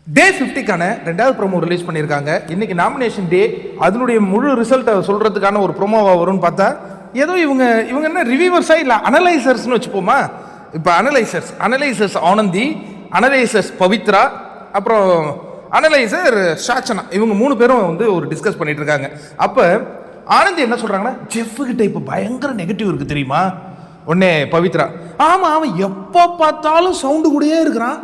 டே 50க்கான 2வது promo release பண்ணியிருக்காங்க. இன்னைக்கு நாமினேஷன் டே. அதனுடைய முழு ரிசல்ட்டை சொல்றதுக்கான ஒரு ப்ரோமோவா வரும்னு பார்த்தா ஏதோ இவங்க என்ன ரிவ்யூவர்ஸா இல்லை அனலைசர்ஸ்னு வச்சுப்போமா. இப்போ அனலைசர்ஸ் ஆனந்தி, அனலைசர்ஸ் பவித்ரா, அப்புறம் அனலைசர் ஷாச்சனா, இவங்க 3 பேரும் வந்து ஒரு டிஸ்கஸ் பண்ணிட்டு இருக்காங்க. அப்போ ஆனந்தி என்ன சொல்றாங்கன்னா, ஜெஃப் கிட்ட இப்போ பயங்கர நெகட்டிவ் இருக்கு தெரியுமா. உடனே பவித்ரா, ஆமா அவன் எப்போ பார்த்தாலும் சவுண்டு கூடயே இருக்கிறான்,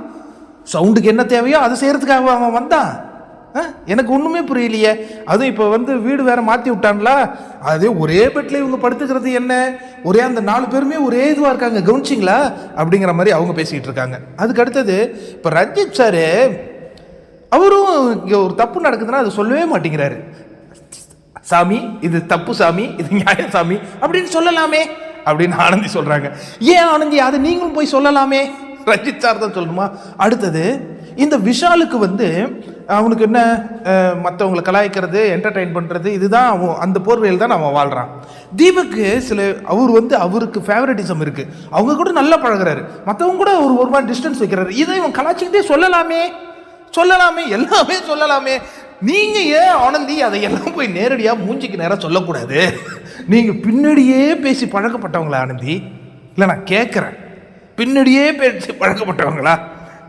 சவுண்டுக்கு என்ன தேவையோ அதை செய்யறதுக்காக அவன் வந்தான், எனக்கு ஒன்றுமே புரியலையே. அதுவும் இப்போ வந்து வீடு வேற மாற்றி விட்டான்ல, அதே ஒரே பெட்டில் இவங்க படுத்துக்கிறது என்ன, ஒரே அந்த 4 பேருமே ஒரே இதுவாக இருக்காங்க, கவனிச்சிங்களா அப்படிங்கிற மாதிரி அவங்க பேசிக்கிட்டு இருக்காங்க. அதுக்கு அடுத்தது இப்போ ரஞ்சித் சார் அவரும் இங்கே ஒரு தப்பு நடக்குதுன்னா அதை சொல்லவே மாட்டேங்கிறாரு. சாமி இது தப்பு, சாமி இது நியாயம் சாமி அப்படின்னு சொல்லலாமே அப்படின்னு ஆனந்தி சொல்றாங்க. ஏன் ஆனந்தி அதை நீங்களும் போய் சொல்லலாமே, ரஞ்சித் சார் தான் சொல்லணுமா? அடுத்தது இந்த விஷாலுக்கு வந்து அவனுக்கு என்ன, மற்றவங்களை கலாய்க்கிறது, என்டர்டெயின் பண்ணுறது, இதுதான் அவன் அந்த போர்வையில் தான் அவன் வாழ்கிறான். தீபக்கு அவர் வந்து அவருக்கு ஃபேவரட்டிசம் இருக்குது, அவங்க கூட நல்லா பழகிறாரு, மற்றவங்க கூட ஒரு மாதிரி டிஸ்டன்ஸ் வைக்கிறாரு. இதை இவன் கலாய்ச்சிக்கிட்டே சொல்லலாமே, எல்லாமே சொல்லலாமே. நீங்கள் ஏன் ஆனந்தி அதையெல்லாம் போய் நேரடியாக மூஞ்சிக்கு நேரம் சொல்லக்கூடாது? நீங்கள் பின்னாடியே பேசி பழக்கப்பட்டவங்களா ஆனந்தி? இல்லை நான் கேட்குறேன், பின்னாடியே பேசி பழக்கப்பட்டவங்களா?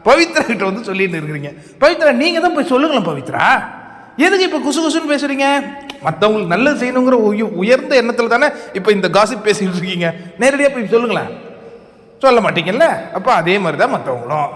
பவித்ரா கிட்ட வந்து சொல்லிட்டு இருக்கிறீங்க. பவித்ரா நீங்கள் தான் போய் சொல்லுங்களேன். பவித்ரா எதுக்கு இப்போ குசுன்னு பேசுறீங்க? மற்றவங்களுக்கு நல்லது செய்யணுங்கிற உயர்ந்த எண்ணத்தில் தானே இப்போ இந்த காசிப் பேசிக்கிட்டு இருக்கீங்க. நேரடியாக போய் சொல்லுங்களேன். சொல்ல மாட்டீங்கல்ல? அப்போ அதே மாதிரி தான் மற்றவங்களும்.